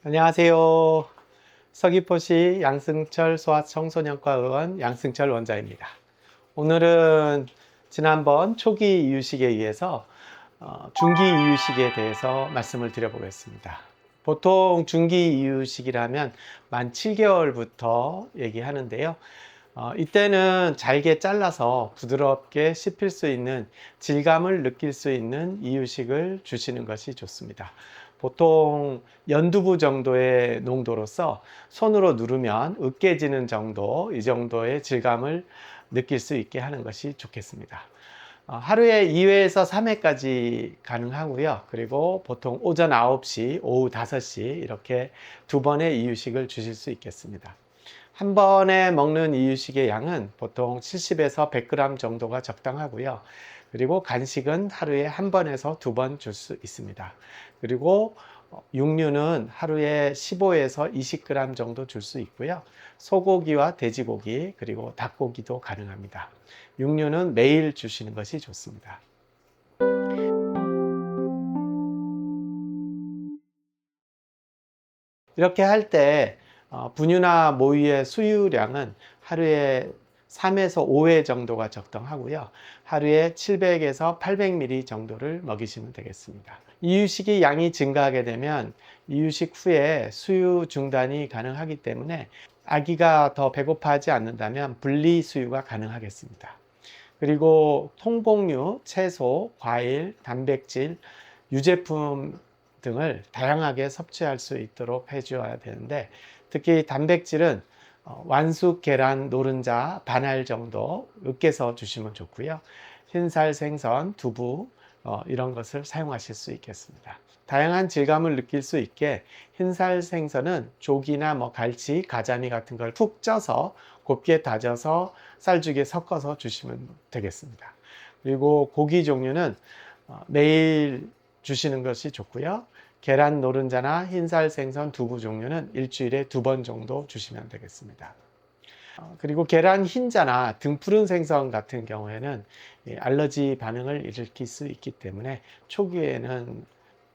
안녕하세요. 서귀포시 양승철 소아청소년과 의원 양승철 원장입니다. 오늘은 지난번 초기 이유식에 의해서 중기 이유식에 대해서 말씀을 드려보겠습니다. 보통 중기 이유식이라면 만 7개월부터 얘기하는데요. 이때는 잘게 잘라서 부드럽게 씹힐 수 있는 질감을 느낄 수 있는 이유식을 주시는 것이 좋습니다. 보통 연두부 정도의 농도로서 손으로 누르면 으깨지는 정도, 이 정도의 질감을 느낄 수 있게 하는 것이 좋겠습니다. 하루에 2회에서 3회까지 가능하고요. 그리고 보통 오전 9시, 오후 5시 이렇게 두 번의 이유식을 주실 수 있겠습니다. 한 번에 먹는 이유식의 양은 보통 70에서 100g 정도가 적당하고요. 그리고 간식은 하루에 한 번에서 두 번 줄 수 있습니다. 그리고 육류는 하루에 15에서 20g 정도 줄 수 있고요. 소고기와 돼지고기 그리고 닭고기도 가능합니다. 육류는 매일 주시는 것이 좋습니다. 이렇게 할 때 분유나 모유의 수유량은 하루에 3에서 5회 정도가 적당하고요. 하루에 700에서 800ml 정도를 먹이시면 되겠습니다. 이유식이 양이 증가하게 되면 이유식 후에 수유 중단이 가능하기 때문에 아기가 더 배고파하지 않는다면 분리 수유가 가능하겠습니다. 그리고 통곡류, 채소, 과일, 단백질, 유제품 등을 다양하게 섭취할 수 있도록 해줘야 되는데, 특히 단백질은 완숙 계란 노른자 반알 정도 으깨서 주시면 좋고요. 흰살 생선, 두부 이런 것을 사용하실 수 있겠습니다. 다양한 질감을 느낄 수 있게 흰살 생선은 조기나 갈치, 가자미 같은 걸 푹 쪄서 곱게 다져서 쌀죽에 섞어서 주시면 되겠습니다. 그리고 고기 종류는 매일 주시는 것이 좋고요. 계란 노른자나 흰살 생선 두부 종류는 일주일에 2번 정도 주시면 되겠습니다. 그리고 계란 흰자나 등푸른 생선 같은 경우에는 알러지 반응을 일으킬 수 있기 때문에 초기에는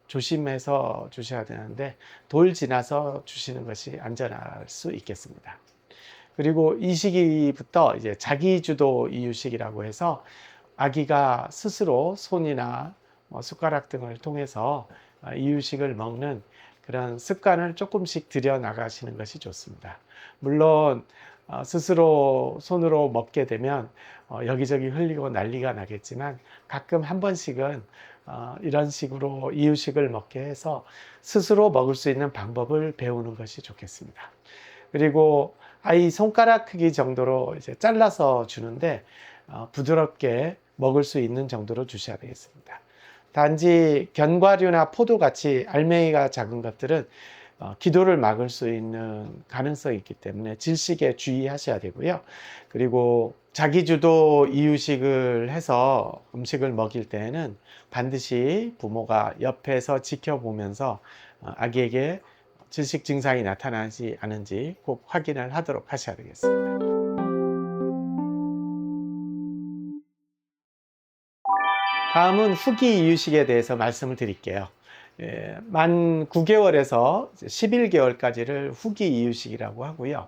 조심해서 주셔야 되는데 돌 지나서 주시는 것이 안전할 수 있겠습니다. 그리고 이 시기부터 이제 자기주도 이유식이라고 해서 아기가 스스로 손이나 숟가락 등을 통해서 이유식을 먹는 그런 습관을 조금씩 들여 나가시는 것이 좋습니다. 물론 스스로 손으로 먹게 되면 여기저기 흘리고 난리가 나겠지만 가끔 한 번씩은 이런 식으로 이유식을 먹게 해서 스스로 먹을 수 있는 방법을 배우는 것이 좋겠습니다. 그리고 아이 손가락 크기 정도로 이제 잘라서 주는데 부드럽게 먹을 수 있는 정도로 주셔야 되겠습니다. 단지 견과류나 포도 같이 알맹이가 작은 것들은 기도를 막을 수 있는 가능성이 있기 때문에 질식에 주의하셔야 되고요. 그리고 자기주도 이유식을 해서 음식을 먹일 때에는 반드시 부모가 옆에서 지켜보면서 아기에게 질식 증상이 나타나지 않은지 꼭 확인을 하도록 하셔야 되겠습니다. 다음은 후기 이유식에 대해서 말씀을 드릴게요. 만 9개월에서 11개월까지를 후기 이유식이라고 하고요.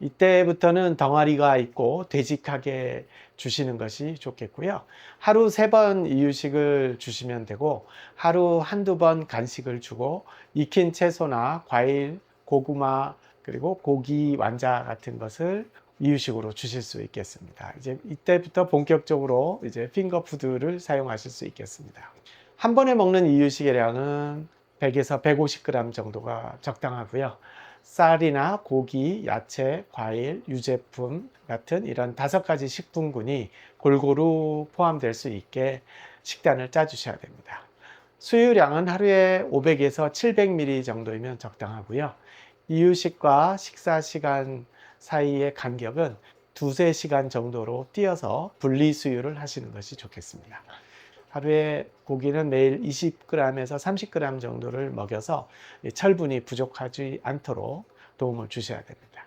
이때부터는 덩어리가 있고 되직하게 주시는 것이 좋겠고요. 하루 3번 이유식을 주시면 되고 하루 한두 번 간식을 주고 익힌 채소나 과일, 고구마 그리고 고기 완자 같은 것을 이유식으로 주실 수 있겠습니다. 이제 이때부터 본격적으로 이제 핑거푸드를 사용하실 수 있겠습니다. 한 번에 먹는 이유식의 양은 100에서 150g 정도가 적당하고요. 쌀이나 고기, 야채, 과일, 유제품 같은 이런 5가지 식품군이 골고루 포함될 수 있게 식단을 짜주셔야 됩니다. 수유량은 하루에 500에서 700ml 정도이면 적당하고요. 이유식과 식사 시간 사이의 간격은 2~3시간 정도로 띄어서 분리수유를 하시는 것이 좋겠습니다. 하루에 고기는 매일 20g에서 30g 정도를 먹여서 철분이 부족하지 않도록 도움을 주셔야 됩니다.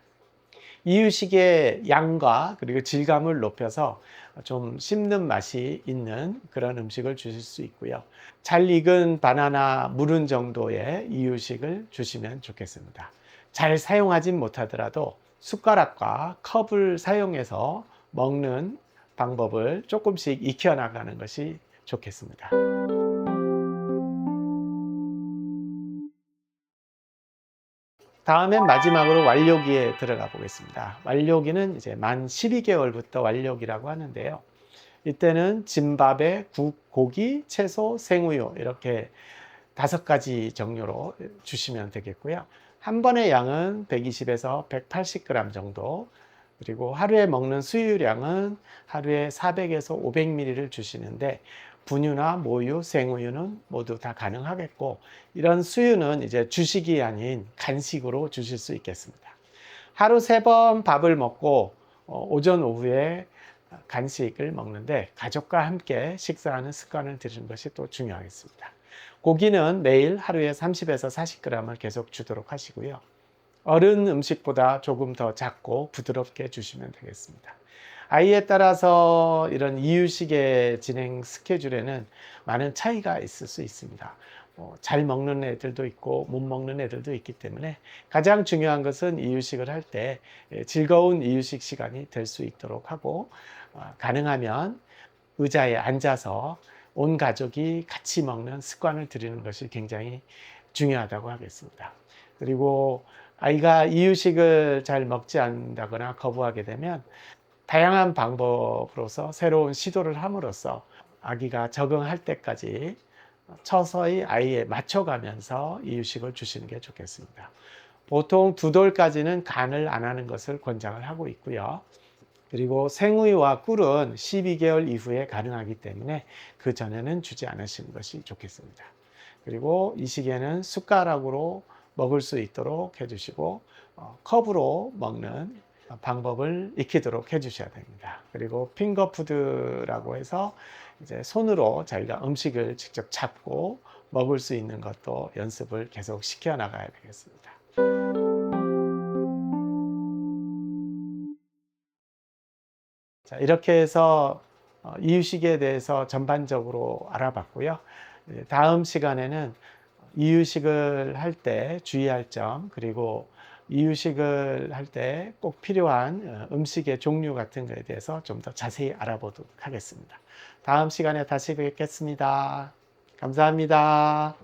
이유식의 양과 그리고 질감을 높여서 좀 씹는 맛이 있는 그런 음식을 주실 수 있고요. 잘 익은 바나나 무른 정도의 이유식을 주시면 좋겠습니다. 잘 사용하진 못하더라도 숟가락과 컵을 사용해서 먹는 방법을 조금씩 익혀나가는 것이 좋겠습니다. 다음엔 마지막으로 완료기에 들어가 보겠습니다. 완료기는 이제 만 12개월부터 완료기라고 하는데요. 이때는 진밥에 국, 고기, 채소, 생우유 이렇게 5가지 종류로 주시면 되겠고요. 한 번의 양은 120에서 180g 정도, 그리고 하루에 먹는 수유량은 하루에 400에서 500ml를 주시는데 분유나 모유, 생우유는 모두 다 가능하겠고, 이런 수유는 이제 주식이 아닌 간식으로 주실 수 있겠습니다. 하루 3번 밥을 먹고 오전 오후에 간식을 먹는데 가족과 함께 식사하는 습관을 들이는 것이 또 중요하겠습니다. 고기는 매일 하루에 30에서 40g을 계속 주도록 하시고요. 어른 음식보다 조금 더 작고 부드럽게 주시면 되겠습니다. 아이에 따라서 이런 이유식의 진행 스케줄에는 많은 차이가 있을 수 있습니다. 잘 먹는 애들도 있고 못 먹는 애들도 있기 때문에 가장 중요한 것은 이유식을 할 때 즐거운 이유식 시간이 될 수 있도록 하고, 가능하면 의자에 앉아서 온 가족이 같이 먹는 습관을 들이는 것이 굉장히 중요하다고 하겠습니다. 그리고 아이가 이유식을 잘 먹지 않는다거나 거부하게 되면 다양한 방법으로서 새로운 시도를 함으로써 아기가 적응할 때까지 서서히 아이에 맞춰가면서 이유식을 주시는 게 좋겠습니다. 보통 2돌까지는 간을 안 하는 것을 권장을 하고 있고요. 그리고 생우유와 꿀은 12개월 이후에 가능하기 때문에 그 전에는 주지 않으시는 것이 좋겠습니다. 그리고 이 시기에는 숟가락으로 먹을 수 있도록 해주시고 컵으로 먹는 방법을 익히도록 해주셔야 됩니다. 그리고 핑거푸드라고 해서 이제 손으로 자기가 음식을 직접 잡고 먹을 수 있는 것도 연습을 계속 시켜 나가야 되겠습니다. 자, 이렇게 해서 이유식에 대해서 전반적으로 알아봤고요. 다음 시간에는 이유식을 할 때 주의할 점, 그리고 이유식을 할 때 꼭 필요한 음식의 종류 같은 것에 대해서 좀 더 자세히 알아보도록 하겠습니다. 다음 시간에 다시 뵙겠습니다. 감사합니다.